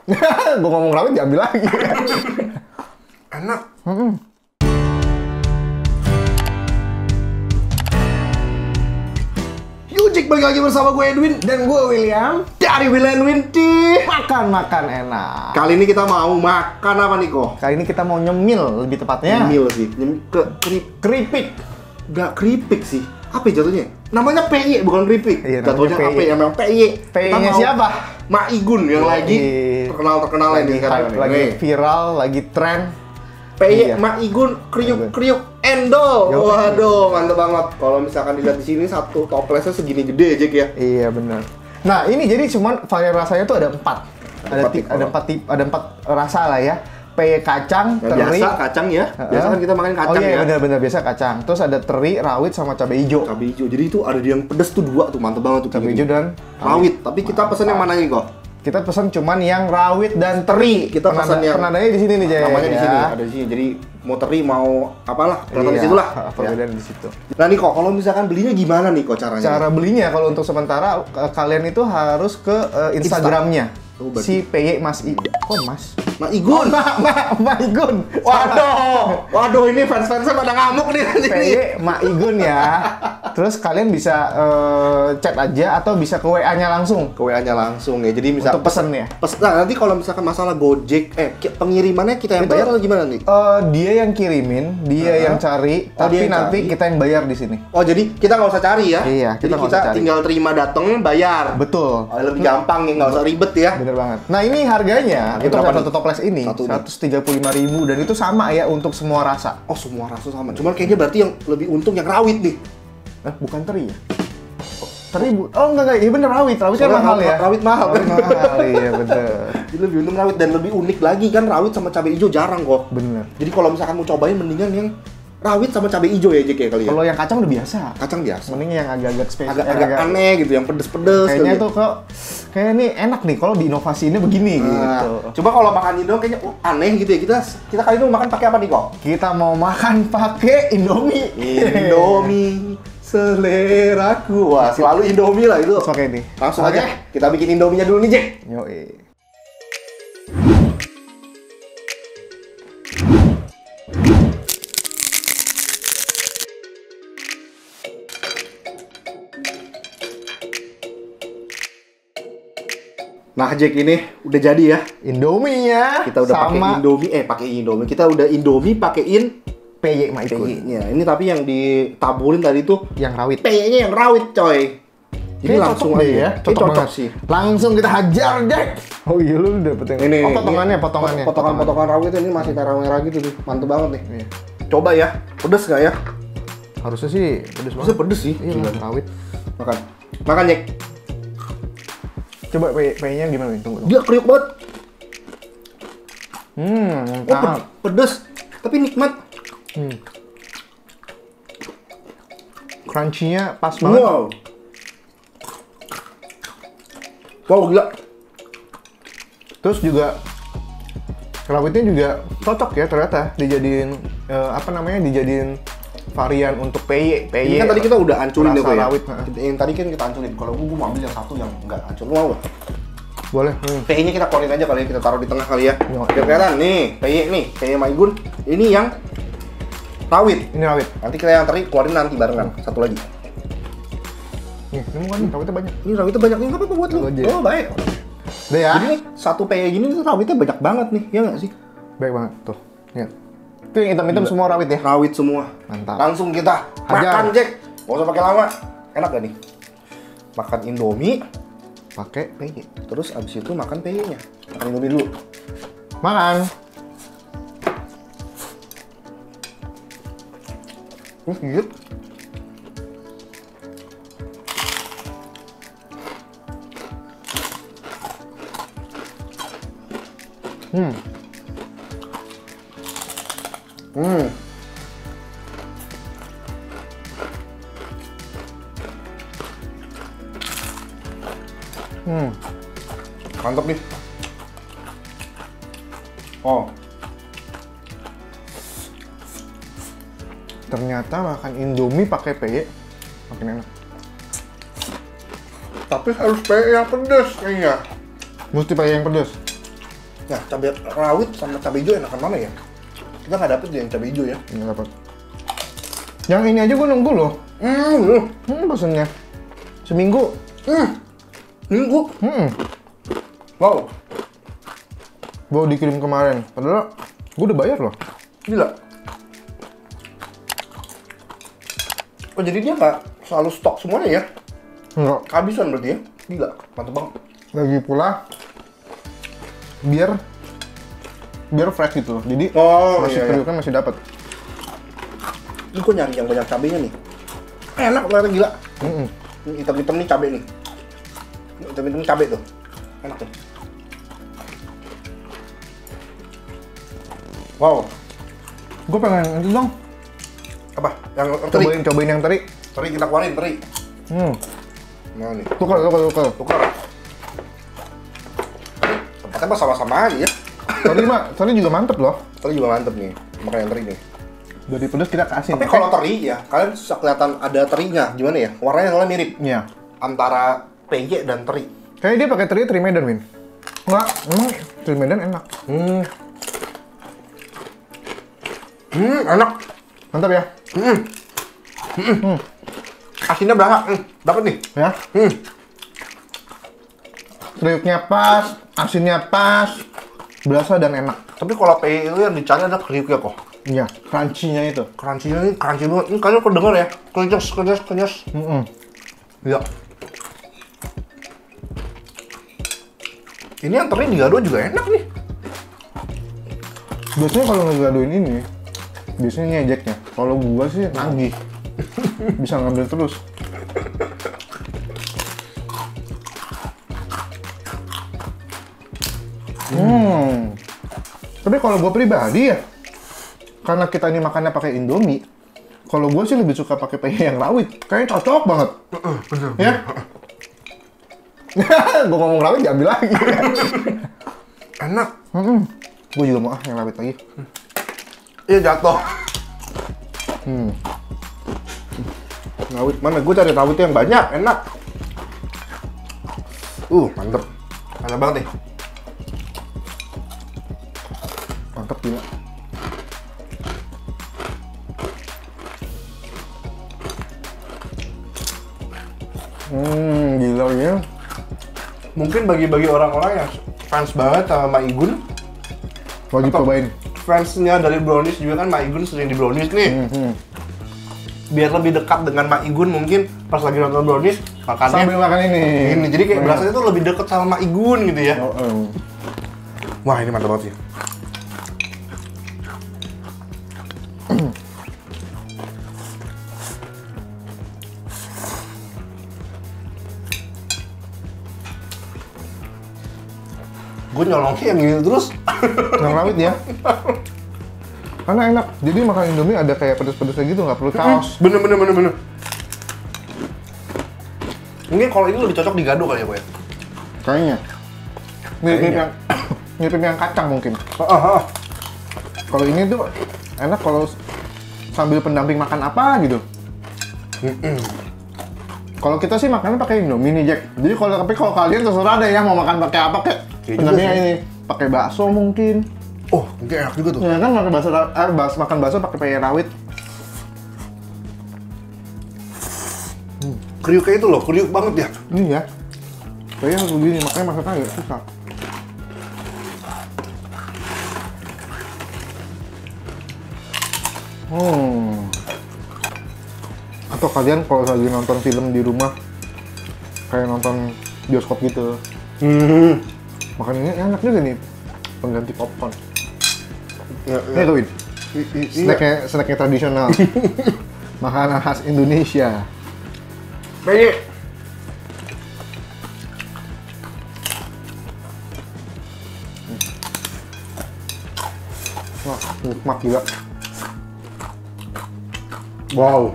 Gue ngomong rawit diambil lagi. Enak. Yujik, balik lagi bersama gue Edwin Dan gue William. dari Will and Winty. Makan enak. Kali ini kita mau makan apa nih kok? Kali ini kita mau nyemil lebih tepatnya. Nyemil sih, Keripik. Gak keripik sih. Apa ya jatuhnya? Namanya PY bukan keripik. Iya, Jatuhnya namanya apa ya? Memang PY. PY-nya siapa? Mak Igun yang lagi terkenal ini sekarang. Lagi viral, lagi tren. PY Iya. Mak Igun kriuk endol. Yo. Waduh, mantep banget. Kalau misalkan dilihat di sini satu toplesnya segini gede aja ya. Iya benar. Nah ini jadi cuman varian rasanya tuh ada 4. Ada 4 rasa lah ya. PY kacang, Yang teri. biasa kacang ya. Biasa kan kita makan kacang oh, iya, ya. benar biasa kacang. Terus ada teri, rawit sama cabai hijau. Cabai hijau. Jadi itu ada yang pedes tuh 2 tuh, mantep banget tuh. Cabai hijau dan rawit. Tapi kita pesen yang mana nih kok? kita pesan cuman yang rawit dan teri. Kita pesan yang penandanya di sini nih, Jay. namanya di ya. sini, ada di sini. Jadi mau teri mau apalah, kelihatan di Iya, situ lah. perbedaan di situ. Nah nih kok, kalau misalkan belinya gimana nih kok caranya? Cara belinya kalau untuk sementara kalian itu harus ke Instagramnya Oh, berarti- si PY Mas I. Kok Mas? Mak Igun. Mak Igun. Waduh, ini fans-fansnya pada ngamuk nih. PY Mak Igun ya. Terus kalian bisa chat aja atau bisa ke WA-nya langsung. Ke WA-nya langsung ya. Jadi bisa Untuk pesen ya. Nah, nanti kalau misalkan masalah Gojek, pengirimannya kita yang Itu- bayar atau gimana nih? Dia yang kirimin, dia yang cari, Oh, dia tapi yang nanti cari. kita yang bayar di sini. Oh, jadi kita nggak usah cari ya? Iya, Jadi kita nggak kita usah cari. tinggal terima dateng, bayar. Betul. Oh, lebih gampang ya, nggak usah ribet ya. Bener banget. Nah ini harganya Ini untuk berapa satu nih? toples ini Satu nih. 135.000 dan itu sama ya untuk semua rasa. Oh, semua rasa sama. Cuman kayaknya berarti yang lebih untung yang rawit nih. Bukan teri ya? Teri oh enggak, iya bener rawit kan Soalnya mahal ya. Rawit mahal. Rawit mahal, iya bener. Jadi lebih untung rawit dan lebih unik lagi kan rawit sama cabai hijau jarang kok. Bener. Jadi kalau misalkan mau cobain mendingan yang rawit sama cabai hijau ya Jack ya kali ya. Kalau yang kacang udah biasa. Kacang biasa. Mending yang agak-agak spesial. Agak aneh gitu, yang pedes-pedes. Kayaknya gitu. tuh kok kayak ini enak nih kalau diinovasiinnya begini Nah, gitu. coba kalau makan Indo kayaknya aneh gitu ya. Kita kali ini mau makan pakai apa nih kok? Kita mau makan pakai Indomie. Indomie seleraku. Wah, selalu Indomie lah itu. Terus pakai ini. Langsung Oke. aja kita bikin Indominya dulu nih, Jack. Yoi. Nah, Jack ini udah jadi ya. Indominya Kita udah pakai sama Indomie. Kita udah Indomie pakein PY Mak Igun. PY-nya. Ini tapi yang ditaburin tadi tuh Yang rawit. PY-nya yang rawit, coy. Ini Kayaknya langsung cocok aja deh ya. Ini cocok banget sih. Langsung kita hajar, Jack. Oh iya lu udah dapet yang Ini oh, potongannya. Potongan rawit ini masih merah-merah gitu nih. Mantep banget nih. Iya. Coba ya. Pedes nggak ya? Harusnya sih pedes Bisa banget. pedes sih. Iya, Gila. rawit. Makan. Makan, Jack. Coba PY-nya gimana nih? Tunggu. Dia kriuk banget. Oh, Mantap. pedes. Tapi nikmat. Crunchy-nya pas banget. Wow, gila. Terus juga rawitnya juga cocok ya ternyata dijadiin dijadiin varian untuk PY. Ini kan tadi kita udah hancurin rasa ya, rawit. Yang tadi kan kita hancurin. Kalau gua mau ambil yang satu yang enggak hancur. Lu mau nggak? Boleh. PY-nya kita keluarin aja kali ya, kita taruh di tengah kali ya. Yo. Biar kelihatan nih, PY Mak Igun. Ini yang rawit. Ini rawit. Nanti kita yang teri keluarin nanti barengan. Satu lagi. Nih, ini bukan rawitnya banyak. Ini rawitnya banyak nih, nggak apa-apa buat lu. Satu aja. Oh, baik. Udah ya. Jadi nih, satu PY gini tuh rawitnya banyak banget nih, ya nggak sih? Baik banget tuh. Lihat. Itu yang hitam-hitam semua rawit ya. Rawit semua. Mantap. Langsung kita Hajar. makan, Jack. Nggak usah pakai lama. Enak gak nih? Makan Indomie, Pakai PY. terus abis itu makan PY-nya. Makan Indomie dulu. Makan. Gigit. Mantap nih. Oh, Ternyata makan Indomie pakai PY makin enak. tapi harus PY yang pedas kayaknya. Mesti pakai yang pedas. Nah, cabai rawit sama cabai hijau enakan mana ya? Kita nggak dapet yang cabai hijau ya. Nggak dapat. Yang ini aja gue nunggu loh. Pesennya. Seminggu. Minggu. Wow. Baru dikirim kemarin. Padahal gue udah bayar loh. Gila. Oh, jadi dia nggak selalu stok semuanya ya? Enggak. Kehabisan berarti ya? Gila, mantep banget. Lagi pula biar fresh gitu. Jadi masih kriuknya masih dapat. Ini gue nyari yang banyak cabenya nih. Enak ternyata gila. Ini hitam-hitam nih cabe nih. Ini hitam-hitam cabe tuh. Enak tuh. Wow. Gue pengen itu dong. Apa? Yang teri? Cobain yang teri. Teri kita keluarin, teri. Nah nih. Tukar. Tukar. Tempatnya mah sama-sama aja ya. Teri juga mantep loh. Teri juga mantep nih. Makan yang teri nih. Dari pedas kita kasih. Tapi kalau teri ya, kalian susah kelihatan ada terinya. Gimana ya? Warnanya soalnya mirip. Iya. Antara PJ dan teri. Kayaknya dia pakai teri Medan, Win. Enggak, emang teri Medan enak. Enak. Mantap ya? Asinnya berasa. Dapat nih. Ya? Kriuknya pas, asinnya pas, berasa dan enak. Tapi kalau PJ itu yang dicari ada kriuknya kok. Iya, crunchy-nya itu. Crunchy-nya ini crunchy banget. Ini kalian pernah dengar ya? Kenyas. Iya. Ini yang teri digado juga enak nih. Biasanya kalau ngegadoin ini, biasanya ngejeknya. Kalau gua sih nagih. Bisa ngambil terus. Tapi kalau gua pribadi ya, karena kita ini makannya pakai Indomie, kalau gue sih lebih suka pakai PE yang rawit. Kayaknya cocok banget. Bener. Ya? Gue ngomong rawit diambil lagi. Enak. Gue juga mau yang rawit lagi. Iya jatuh. Rawit mana? Gue cari rawit yang banyak, enak. Mantep. Mantep banget nih. Mantep gila. Gila ya. Mungkin bagi orang-orang yang fans banget sama Ma Igun, wajib cobain. Fansnya dari Brownies juga kan Ma Igun sering di Brownies nih. Biar lebih dekat dengan Ma Igun mungkin pas lagi nonton Brownies makannya sambil makan ini. Jadi kayak berasanya tuh lebih dekat sama Ma Igun gitu ya. Wah ini mantap banget sih. Gue nyolongnya yang ini terus. Yang rawit ya. Karena enak. Jadi makan Indomie ada kayak pedes-pedesnya gitu, nggak perlu saus. Bener. Mungkin kalau ini lebih cocok digado kali ya, Boy? Kayaknya. Mirip yang kacang mungkin. Kalau ini tuh enak kalau sambil pendamping makan apa gitu. Kalau kita sih makannya pakai Indomie nih, Jack. Jadi kalau kalian terserah deh ya mau makan pakai apa kayak. Pendampingnya ini pakai bakso mungkin. Oh, mungkin enak juga tuh. Ya kan makan bakso pakai peye rawit. Kriuknya itu loh, kriuk banget ya. Ini ya. Peye harus begini, makanya masaknya agak susah. Atau kalian kalau lagi nonton film di rumah kayak nonton bioskop gitu. Makan ini enak juga nih, pengganti popcorn. Ini tuh Win, snacknya tradisional, makanan khas Indonesia. PJ. Wah, nikmat gila. Wow.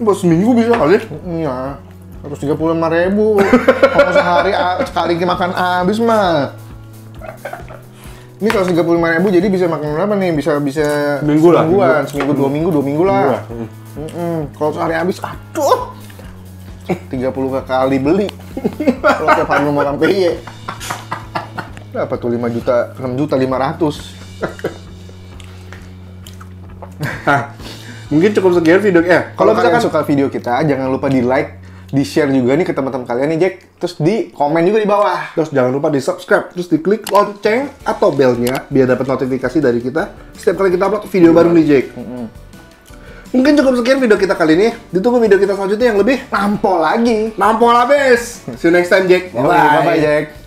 Buat seminggu bisa kali? Iya, 135.000. Kalau sekali makan habis mah. Ini kalau 35.000 jadi bisa makan berapa nih? Bisa Minggu lah, semingguan, seminggu 2 minggu lah. Kalau sehari habis, aduh. 30 kali beli. Kalau tiap hari lu makan PY. Dapat tuh 5 juta, 6 juta 500. Mungkin cukup sekian video. Kalau misalkan suka video kita, jangan lupa di like, di share juga nih ke teman-teman kalian nih Jack. Terus di komen juga di bawah. Terus jangan lupa di subscribe, terus diklik lonceng atau belnya biar dapat notifikasi dari kita setiap kali kita upload video baru nih Jack. Mungkin cukup sekian video kita kali ini. Ditunggu video kita selanjutnya yang lebih Nampol lagi. nampol habis. See you next time Jack. Bye bye Jack.